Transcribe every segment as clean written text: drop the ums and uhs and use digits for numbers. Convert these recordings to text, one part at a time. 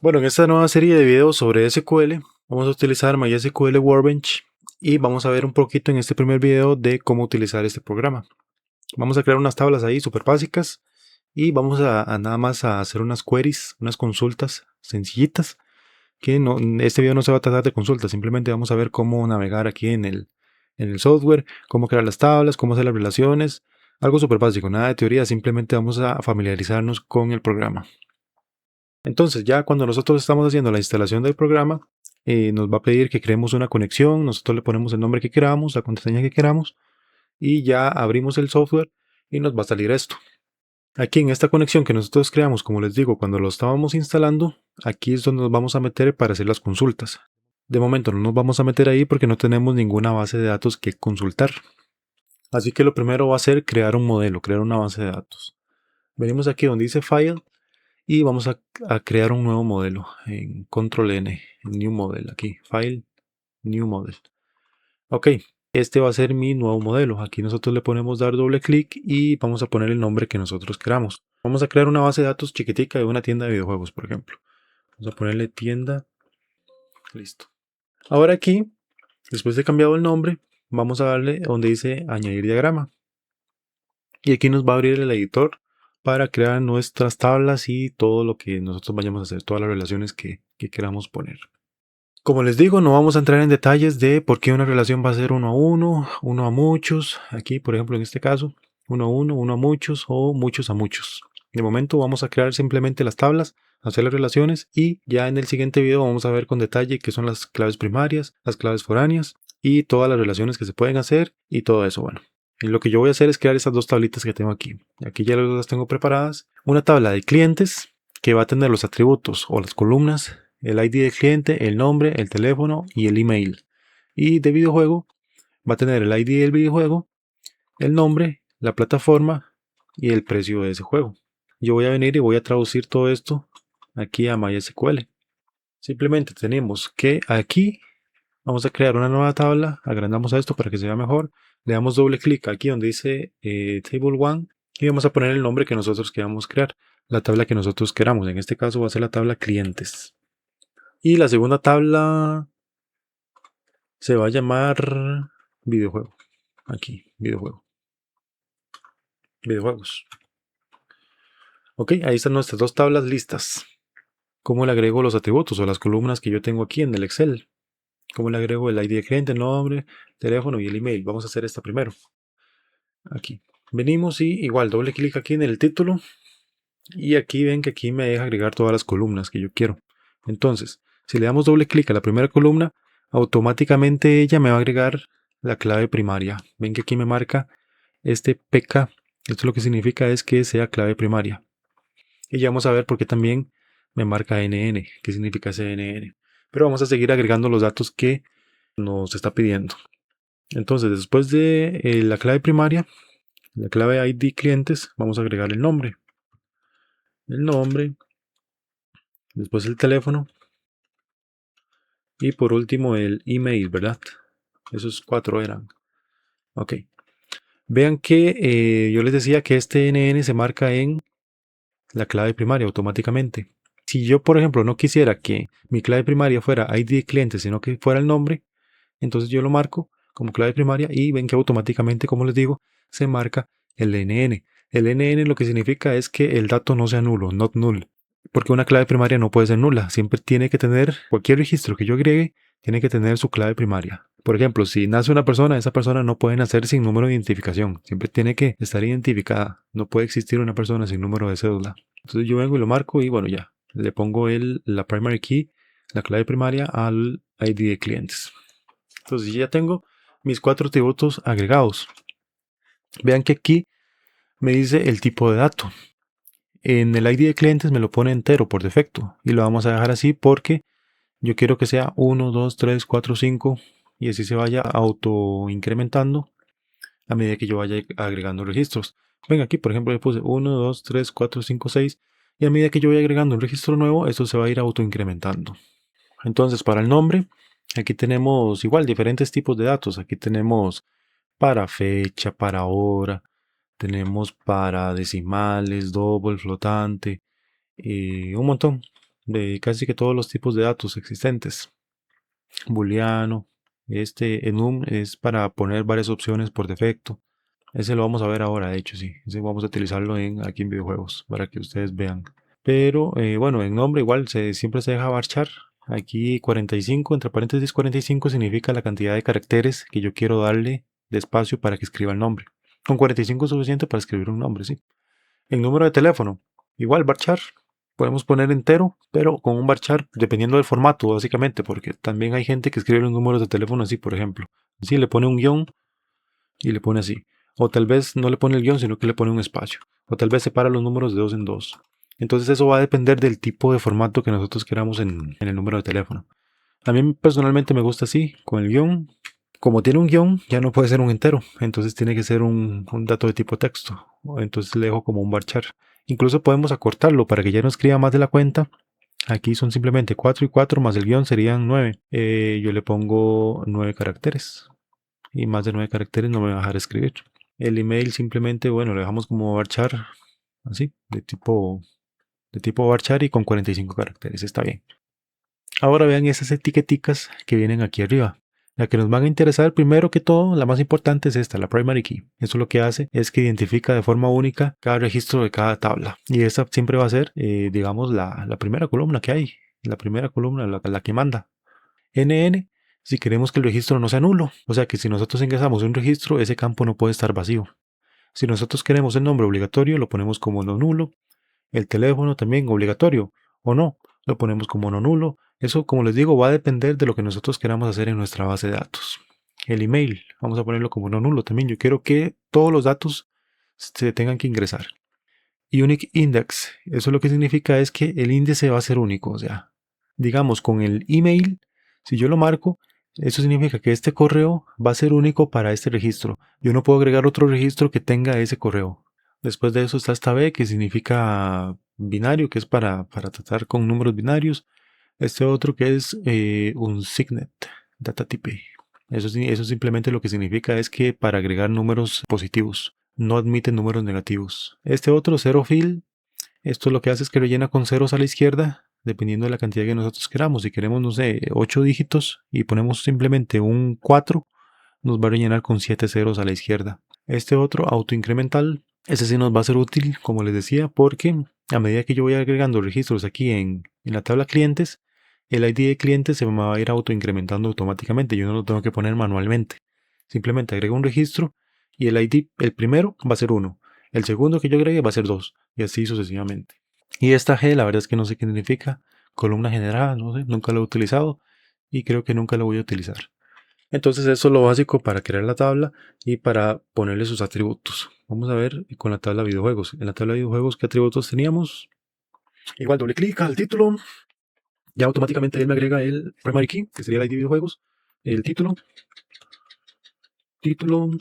Bueno, en esta nueva serie de videos sobre SQL vamos a utilizar MySQL Workbench y vamos a ver un poquito en este primer video de cómo utilizar este programa. Vamos a crear unas tablas ahí súper básicas y vamos a nada más a hacer unas queries, unas consultas sencillitas, que no, este video no se va a tratar de consultas, simplemente vamos a ver cómo navegar aquí en el software, cómo crear las tablas, cómo hacer las relaciones, algo súper básico, nada de teoría, simplemente vamos a familiarizarnos con el programa. Entonces, ya cuando nosotros estamos haciendo la instalación del programa, nos va a pedir que creemos una conexión, nosotros le ponemos el nombre que queramos, la contraseña que queramos, y ya abrimos el software y nos va a salir esto. Aquí en esta conexión que nosotros creamos, como les digo, cuando lo estábamos instalando, aquí es donde nos vamos a meter para hacer las consultas. De momento no nos vamos a meter ahí porque no tenemos ninguna base de datos que consultar. Así que lo primero va a ser crear un modelo, crear una base de datos. Venimos aquí donde dice File y vamos a crear un nuevo modelo en Control N, New Model, aquí, File, New Model. Ok, este va a ser mi nuevo modelo. Aquí nosotros le ponemos dar doble clic y vamos a poner el nombre que nosotros queramos. Vamos a crear una base de datos chiquitica de una tienda de videojuegos, por ejemplo. Vamos a ponerle tienda, listo. Ahora aquí, después de cambiado el nombre, vamos a darle donde dice añadir diagrama. Y aquí nos va a abrir el editor para crear nuestras tablas y todo lo que nosotros vayamos a hacer, todas las relaciones que queramos poner. Como les digo, no vamos a entrar en detalles de por qué una relación va a ser uno a uno, uno a muchos. Aquí, por ejemplo, en este caso, uno a uno, uno a muchos o muchos a muchos. De momento vamos a crear simplemente las tablas, hacer las relaciones y ya en el siguiente video vamos a ver con detalle qué son las claves primarias, las claves foráneas y todas las relaciones que se pueden hacer y todo eso. Bueno, y lo que yo voy a hacer es crear estas dos tablitas que tengo aquí. Aquí ya las tengo preparadas. Una tabla de clientes que va a tener los atributos o las columnas, el ID del cliente, el nombre, el teléfono y el email. Y de videojuego va a tener el ID del videojuego, el nombre, la plataforma y el precio de ese juego. Yo voy a venir y voy a traducir todo esto aquí a MySQL. Simplemente tenemos que aquí vamos a crear una nueva tabla, agrandamos a esto para que se vea mejor, le damos doble clic aquí donde dice Table 1 y vamos a poner el nombre que nosotros queramos crear, la tabla que nosotros queramos, en este caso va a ser la tabla clientes. Y la segunda tabla se va a llamar videojuego, aquí, videojuego, videojuegos. Ok, ahí están nuestras dos tablas listas. ¿Cómo le agrego los atributos o las columnas que yo tengo aquí en el Excel? ¿Cómo le agrego el ID de cliente, el nombre, teléfono y el email? Vamos a hacer esta primero. Aquí. Venimos y igual doble clic aquí en el título y aquí ven que aquí me deja agregar todas las columnas que yo quiero. Entonces, si le damos doble clic a la primera columna, automáticamente ella me va a agregar la clave primaria. Ven que aquí me marca este PK. Esto lo que significa es que sea clave primaria. Y ya vamos a ver por qué también me marca NN, qué significa ese NN. Pero vamos a seguir agregando los datos que nos está pidiendo. Entonces, después de la clave primaria, la clave ID clientes, vamos a agregar el nombre. El nombre, después el teléfono y por último el email, ¿verdad? Esos cuatro eran. Ok. Vean que yo les decía que este NN se marca en la clave primaria automáticamente. Si yo, por ejemplo, no quisiera que mi clave primaria fuera ID de cliente, sino que fuera el nombre, entonces yo lo marco como clave primaria y ven que automáticamente, como les digo, se marca el NN. El NN lo que significa es que el dato no sea nulo, not null. Porque una clave primaria no puede ser nula. Siempre tiene que tener, cualquier registro que yo agregue, tiene que tener su clave primaria. Por ejemplo, si nace una persona, esa persona no puede nacer sin número de identificación. Siempre tiene que estar identificada. No puede existir una persona sin número de cédula. Entonces yo vengo y lo marco y bueno, ya. Le pongo la primary key, la clave primaria al ID de clientes. Entonces ya tengo mis cuatro atributos agregados. Vean que aquí me dice el tipo de dato. En el ID de clientes me lo pone entero por defecto y lo vamos a dejar así porque yo quiero que sea 1, 2, 3, 4, 5 y así se vaya auto incrementando a medida que yo vaya agregando registros. Ven aquí, por ejemplo, le puse 1, 2, 3, 4, 5, 6 y a medida que yo vaya agregando un registro nuevo, esto se va a ir auto incrementando. Entonces, para el nombre, aquí tenemos igual diferentes tipos de datos. Aquí tenemos para fecha, para hora, tenemos para decimales, double, flotante, un montón. de casi que todos los tipos de datos existentes. Booleano, enum es para poner varias opciones por defecto. Ese lo vamos a ver ahora, de hecho, sí. Ese vamos a utilizarlo aquí en videojuegos para que ustedes vean. Pero bueno, en nombre igual siempre se deja varchar. Aquí 45, entre paréntesis 45 significa la cantidad de caracteres que yo quiero darle de espacio para que escriba el nombre. Con 45 es suficiente para escribir un nombre, sí. En número de teléfono, igual varchar. Podemos poner entero, pero con un varchar dependiendo del formato, básicamente, porque también hay gente que escribe los números de teléfono así, por ejemplo. Así le pone un guión y le pone así. O tal vez no le pone el guión, sino que le pone un espacio. O tal vez separa los números de dos en dos. Entonces eso va a depender del tipo de formato que nosotros queramos en el número de teléfono. A mí personalmente me gusta así, con el guión. Como tiene un guión, ya no puede ser un entero. Entonces tiene que ser un dato de tipo texto. Entonces le dejo como un varchar. Incluso podemos acortarlo para que ya no escriba más de la cuenta. Aquí son simplemente 4 y 4 más el guión serían 9. Yo le pongo 9 caracteres. Y más de 9 caracteres no me va a dejar escribir. El email simplemente, bueno, lo dejamos como varchar, así, de tipo varchar y con 45 caracteres, está bien. Ahora vean esas etiqueticas que vienen aquí arriba. La que nos van a interesar primero que todo, la más importante es esta, la primary key. Eso lo que hace es que identifica de forma única cada registro de cada tabla. Y esa siempre va a ser, digamos, la primera columna que hay. La primera columna, la que manda. NN, si queremos que el registro no sea nulo. O sea que si nosotros ingresamos un registro, ese campo no puede estar vacío. Si nosotros queremos el nombre obligatorio, lo ponemos como no nulo. El teléfono también obligatorio o no, lo ponemos como no nulo. Eso, como les digo, va a depender de lo que nosotros queramos hacer en nuestra base de datos. El email, vamos a ponerlo como no nulo también. Yo quiero que todos los datos se tengan que ingresar. Unique index, eso lo que significa es que el índice va a ser único. O sea, digamos con el email, si yo lo marco, eso significa que este correo va a ser único para este registro. Yo no puedo agregar otro registro que tenga ese correo. Después de eso está esta B, que significa binario, que es para tratar con números binarios. Este otro que es un signet, data type. Eso simplemente lo que significa es que para agregar números positivos, no admite números negativos. Este otro, zero fill, esto lo que hace es que rellena con ceros a la izquierda, dependiendo de la cantidad que nosotros queramos. Si queremos, no sé, 8 dígitos y ponemos simplemente un 4, nos va a rellenar con 7 ceros a la izquierda. Este otro, autoincremental, ese sí nos va a ser útil, como les decía, porque a medida que yo voy agregando registros aquí en la tabla clientes, el ID de cliente se me va a ir autoincrementando automáticamente. Yo no lo tengo que poner manualmente. Simplemente agrego un registro y el ID, el primero va a ser 1. El segundo que yo agregue va a ser 2. Y así sucesivamente. Y esta G, la verdad es que no sé qué significa. Columna generada, no sé, nunca lo he utilizado y creo que nunca lo voy a utilizar. Entonces eso es lo básico para crear la tabla y para ponerle sus atributos. Vamos a ver con la tabla de videojuegos. En la tabla de videojuegos, ¿qué atributos teníamos? Igual doble clic al título. Ya automáticamente él me agrega el primary key, que sería el ID de videojuegos. El título. Lo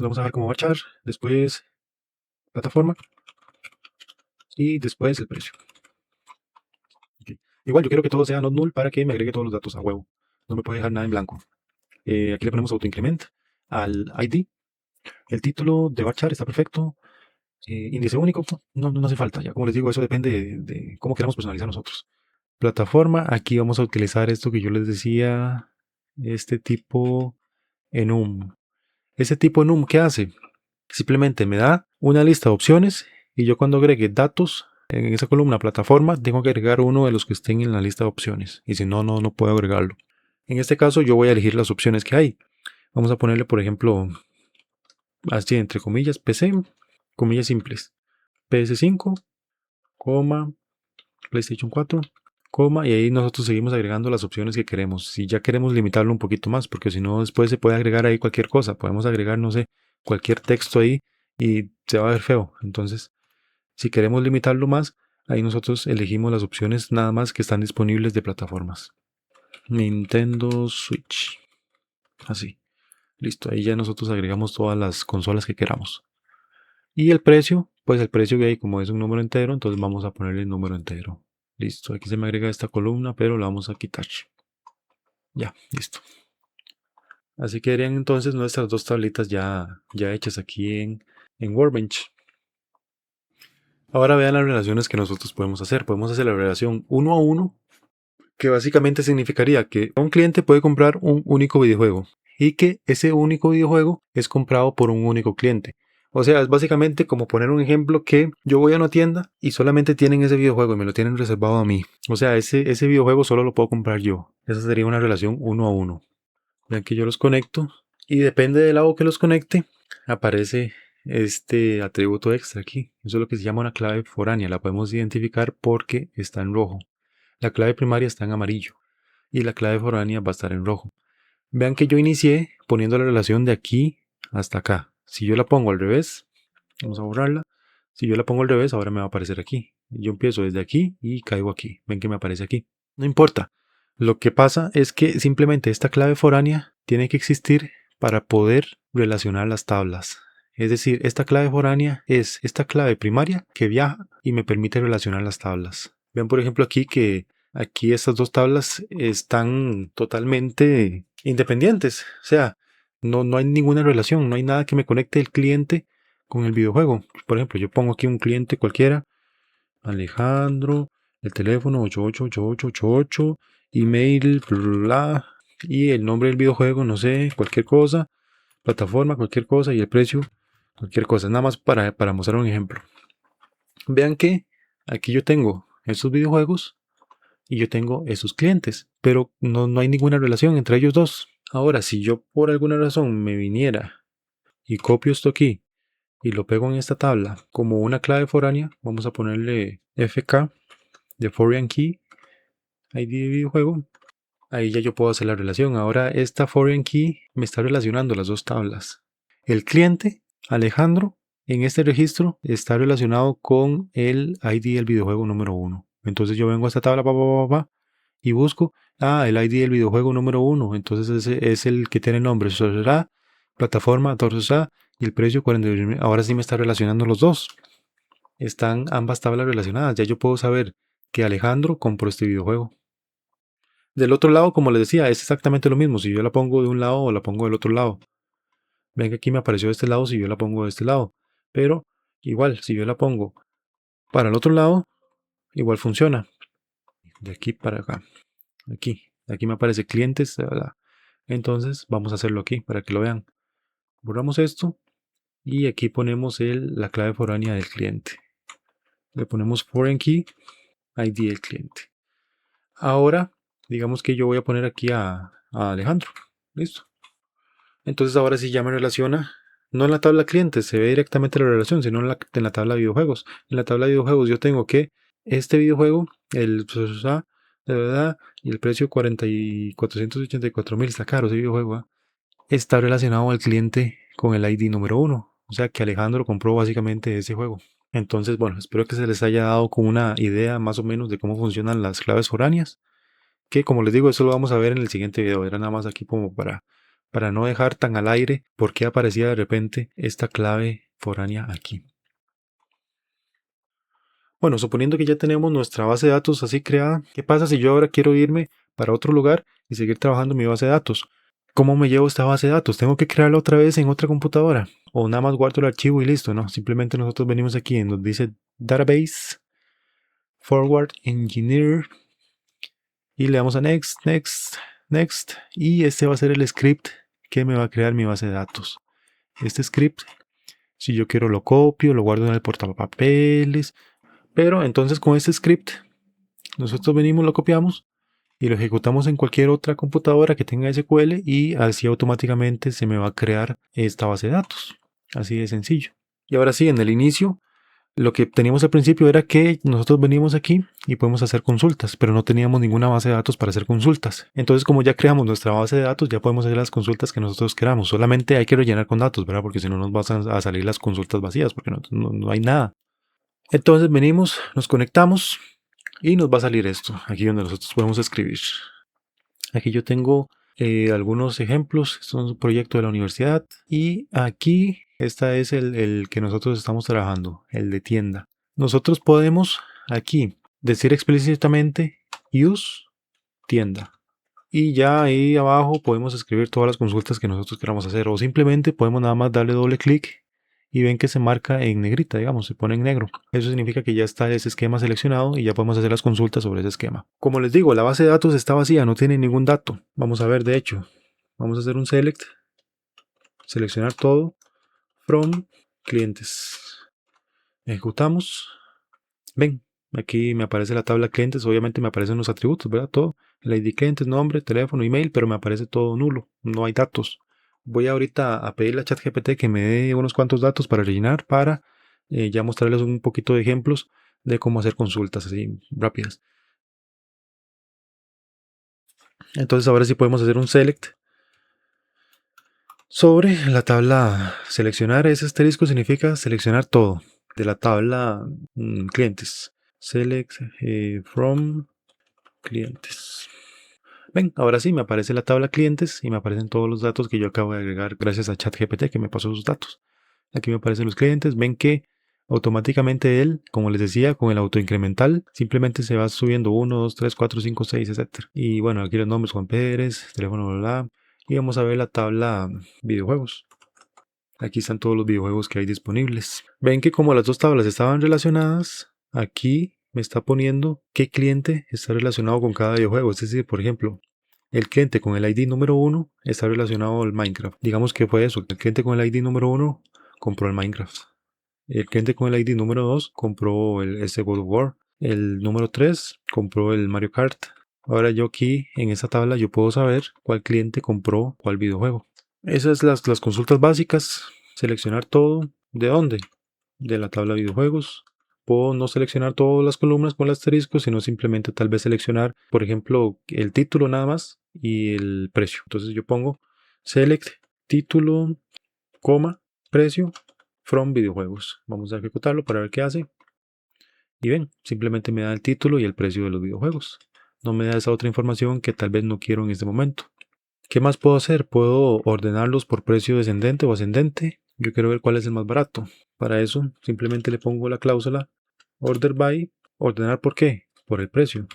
vamos a dejar como varchar. Después plataforma. Y después el precio. Okay. Igual yo quiero que todo sea not null para que me agregue todos los datos a huevo. No me puede dejar nada en blanco. Aquí le ponemos autoincrement al ID. El título de varchar está perfecto. Índice único, no hace falta. Ya como les digo, eso depende de cómo queramos personalizar nosotros. Plataforma, aquí vamos a utilizar esto que yo les decía, este tipo enum. Ese tipo enum, ¿qué hace? Simplemente me da una lista de opciones y yo cuando agregue datos en esa columna plataforma, tengo que agregar uno de los que estén en la lista de opciones. Y si no, no puedo agregarlo. En este caso, yo voy a elegir las opciones que hay. Vamos a ponerle, por ejemplo, así entre comillas, PC, comillas simples. PS5, coma, PlayStation 4, coma, y ahí nosotros seguimos agregando las opciones que queremos. Si ya queremos limitarlo un poquito más, porque si no, después se puede agregar ahí cualquier cosa. Podemos agregar, no sé, cualquier texto ahí y se va a ver feo. Entonces, si queremos limitarlo más, ahí nosotros elegimos las opciones nada más que están disponibles de plataformas. Nintendo Switch. Así. Listo, ahí ya nosotros agregamos todas las consolas que queramos. Y el precio, pues el precio que hay como es un número entero, entonces vamos a ponerle el número entero. Listo, aquí se me agrega esta columna, pero la vamos a quitar. Ya, listo. Así quedarían entonces nuestras dos tablitas ya hechas aquí en Workbench. Ahora vean las relaciones que nosotros podemos hacer. Podemos hacer la relación 1 a 1, que básicamente significaría que un cliente puede comprar un único videojuego y que ese único videojuego es comprado por un único cliente. O sea, es básicamente como poner un ejemplo que yo voy a una tienda y solamente tienen ese videojuego y me lo tienen reservado a mí. O sea, ese videojuego solo lo puedo comprar yo. Esa sería una relación 1 a 1. Vean que yo los conecto y depende del lado que los conecte, aparece este atributo extra aquí. Eso es lo que se llama una clave foránea. La podemos identificar porque está en rojo. La clave primaria está en amarillo y la clave foránea va a estar en rojo. Vean que yo inicié poniendo la relación de aquí hasta acá. Si yo la pongo al revés, vamos a borrarla. Si yo la pongo al revés, ahora me va a aparecer aquí. Yo empiezo desde aquí y caigo aquí. Ven que me aparece aquí. No importa. Lo que pasa es que simplemente esta clave foránea tiene que existir para poder relacionar las tablas. Es decir, esta clave foránea es esta clave primaria que viaja y me permite relacionar las tablas. Vean por ejemplo aquí que aquí estas dos tablas están totalmente independientes. O sea, no hay ninguna relación, no hay nada que me conecte el cliente con el videojuego. Por ejemplo, yo pongo aquí un cliente cualquiera, Alejandro, el teléfono 888888, email, bla, y el nombre del videojuego, no sé, cualquier cosa, plataforma, cualquier cosa, y el precio, cualquier cosa. Nada más para mostrar un ejemplo. Vean que aquí yo tengo estos videojuegos y yo tengo esos clientes, pero no hay ninguna relación entre ellos dos. Ahora, si yo por alguna razón me viniera y copio esto aquí y lo pego en esta tabla como una clave foránea, vamos a ponerle FK de Foreign Key, ID de videojuego, ahí ya yo puedo hacer la relación. Ahora esta Foreign Key me está relacionando las dos tablas. El cliente, Alejandro, en este registro está relacionado con el ID del videojuego número 1. Entonces yo vengo a esta tabla y busco, el ID del videojuego número 1. Entonces ese es el que tiene el nombre, será plataforma, torso y el precio 40. Ahora sí me está relacionando los dos. Están ambas tablas relacionadas. Ya yo puedo saber que Alejandro compró este videojuego. Del otro lado, como les decía, es exactamente lo mismo. Si yo la pongo de un lado o la pongo del otro lado. Ven que aquí me apareció de este lado si yo la pongo de este lado. Pero igual, si yo la pongo para el otro lado, igual funciona. De aquí para acá. Aquí me aparece clientes. Entonces vamos a hacerlo aquí para que lo vean. Borramos esto y aquí ponemos la clave foránea del cliente. Le ponemos foreign key, ID del cliente. Ahora, digamos que yo voy a poner aquí a Alejandro. Listo. Entonces ahora sí ya me relaciona, no en la tabla clientes, se ve directamente la relación, sino en la tabla de videojuegos. En la tabla de videojuegos yo tengo que este videojuego, el de verdad, y el precio 484.000, está caro ese videojuego, está relacionado al cliente con el ID número 1. O sea que Alejandro compró básicamente ese juego. Entonces, bueno, espero que se les haya dado con una idea más o menos de cómo funcionan las claves foráneas. Que como les digo, eso lo vamos a ver en el siguiente video. Era nada más aquí como para no dejar tan al aire por qué aparecía de repente esta clave foránea aquí. Bueno, suponiendo que ya tenemos nuestra base de datos así creada, ¿qué pasa si yo ahora quiero irme para otro lugar y seguir trabajando en mi base de datos? ¿Cómo me llevo esta base de datos? ¿Tengo que crearla otra vez en otra computadora? ¿O nada más guardo el archivo y listo? No, simplemente nosotros venimos aquí en donde dice Database, Forward Engineer, y le damos a Next, Next, Next, y este va a ser el script que me va a crear mi base de datos. Este script, si yo quiero lo copio, lo guardo en el portapapeles, pero entonces con este script nosotros venimos, lo copiamos y lo ejecutamos en cualquier otra computadora que tenga SQL y así automáticamente se me va a crear esta base de datos. Así de sencillo. Y ahora sí, en el inicio, lo que teníamos al principio era que nosotros venimos aquí y podemos hacer consultas, pero no teníamos ninguna base de datos para hacer consultas. Entonces, como ya creamos nuestra base de datos, ya podemos hacer las consultas que nosotros queramos. Solamente hay que rellenar con datos, ¿verdad? Porque si no nos van a salir las consultas vacías, porque no hay nada. Entonces venimos, nos conectamos y nos va a salir esto, aquí donde nosotros podemos escribir. Aquí yo tengo algunos ejemplos. Esto es un proyecto de la universidad. Y aquí este es el que nosotros estamos trabajando, el de tienda. Nosotros podemos aquí decir explícitamente use tienda. Y ya ahí abajo podemos escribir todas las consultas que nosotros queramos hacer. O simplemente podemos nada más darle doble clic y ven que se marca en negrita, digamos, se pone en negro. Eso significa que ya está ese esquema seleccionado y ya podemos hacer las consultas sobre ese esquema. Como les digo, la base de datos está vacía, no tiene ningún dato. Vamos a ver, de hecho, vamos a hacer un select, seleccionar todo, from clientes. Ejecutamos. Ven, aquí me aparece la tabla clientes, obviamente me aparecen los atributos, ¿verdad? Todo, el ID clientes, nombre, teléfono, email, pero me aparece todo nulo, no hay datos. Voy ahorita a pedirle a ChatGPT que me dé unos cuantos datos para rellenar, para ya mostrarles un poquito de ejemplos de cómo hacer consultas así rápidas. Entonces ahora sí podemos hacer un select sobre la tabla. Seleccionar ese asterisco significa seleccionar todo de la tabla clientes. Select from clientes. Ven, ahora sí me aparece la tabla clientes y me aparecen todos los datos que yo acabo de agregar gracias a ChatGPT que me pasó sus datos. Aquí me aparecen los clientes. Ven que automáticamente él, como les decía, con el autoincremental, simplemente se va subiendo 1, 2, 3, 4, 5, 6, etc. Y bueno, aquí los nombres: Juan Pérez, teléfono, bla, bla. Y vamos a ver la tabla videojuegos. Aquí están todos los videojuegos que hay disponibles. Ven que como las dos tablas estaban relacionadas, aquí me está poniendo qué cliente está relacionado con cada videojuego. Es decir, por ejemplo, el cliente con el ID número 1 está relacionado al Minecraft. Digamos que fue eso. El cliente con el ID número 1 compró el Minecraft. El cliente con el ID número 2 compró ese God of War. El número 3 compró el Mario Kart. Ahora yo aquí en esta tabla yo puedo saber cuál cliente compró cuál videojuego. Esas son las consultas básicas. Seleccionar todo. ¿De dónde? De la tabla de videojuegos. Puedo no seleccionar todas las columnas con el asterisco, sino simplemente tal vez seleccionar, por ejemplo, el título nada más y el precio. Entonces yo pongo select título, coma, precio from videojuegos. Vamos a ejecutarlo para ver qué hace. Y ven, simplemente me da el título y el precio de los videojuegos. No me da esa otra información que tal vez no quiero en este momento. ¿Qué más puedo hacer? Puedo ordenarlos por precio descendente o ascendente. Yo quiero ver cuál es el más barato. Para eso simplemente le pongo la cláusula order by. ¿Ordenar por qué? Por el precio.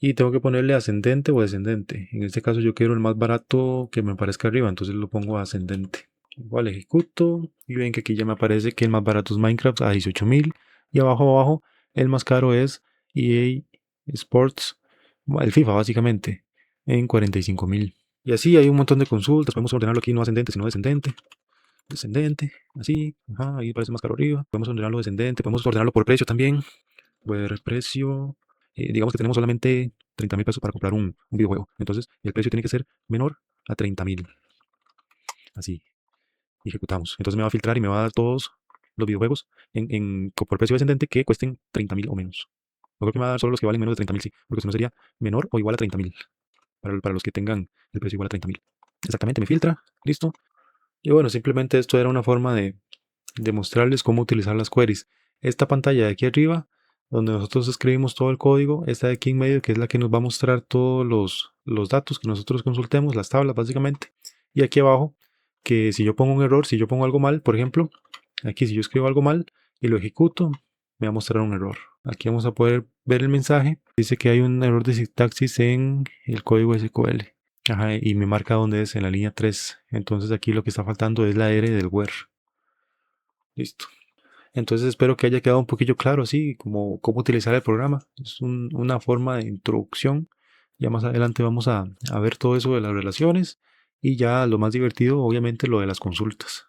Y tengo que ponerle ascendente o descendente. En este caso yo quiero el más barato que me aparezca arriba, entonces lo pongo ascendente. Igual ejecuto y ven que aquí ya me aparece que el más barato es Minecraft a 18.000 y abajo el más caro es EA Sports, el FIFA básicamente, en 45.000. Y así hay un montón de consultas. Podemos ordenarlo aquí no ascendente, sino descendente. Descendente, así. Ajá, ahí parece más caro arriba. Podemos ordenarlo descendente. Podemos ordenarlo por precio también. Ver precio. Digamos que tenemos solamente 30.000 pesos para comprar un videojuego. Entonces, el precio tiene que ser menor a 30.000. Así. Y ejecutamos. Entonces me va a filtrar y me va a dar todos los videojuegos por precio descendente que cuesten 30.000 o menos. No creo que me va a dar solo los que valen menos de 30.000, sí. Porque si no sería menor o igual a 30.000. Para los que tengan el precio igual a 30.000. Exactamente, me filtra. Listo. Y bueno, simplemente esto era una forma de mostrarles cómo utilizar las queries. Esta pantalla de aquí arriba, donde nosotros escribimos todo el código, esta de aquí en medio, que es la que nos va a mostrar todos los datos que nosotros consultemos, las tablas básicamente. Y aquí abajo, que si yo pongo un error, si yo pongo algo mal, por ejemplo, aquí si yo escribo algo mal y lo ejecuto, me va a mostrar un error. Aquí vamos a poder ver el mensaje. Dice que hay un error de sintaxis en el código SQL. Ajá, y me marca dónde es, en la línea 3. Entonces aquí lo que está faltando es la R del where. Listo. Entonces espero que haya quedado un poquillo claro así como cómo utilizar el programa. Es una forma de introducción. Ya más adelante vamos a ver todo eso de las relaciones y ya lo más divertido, obviamente, lo de las consultas.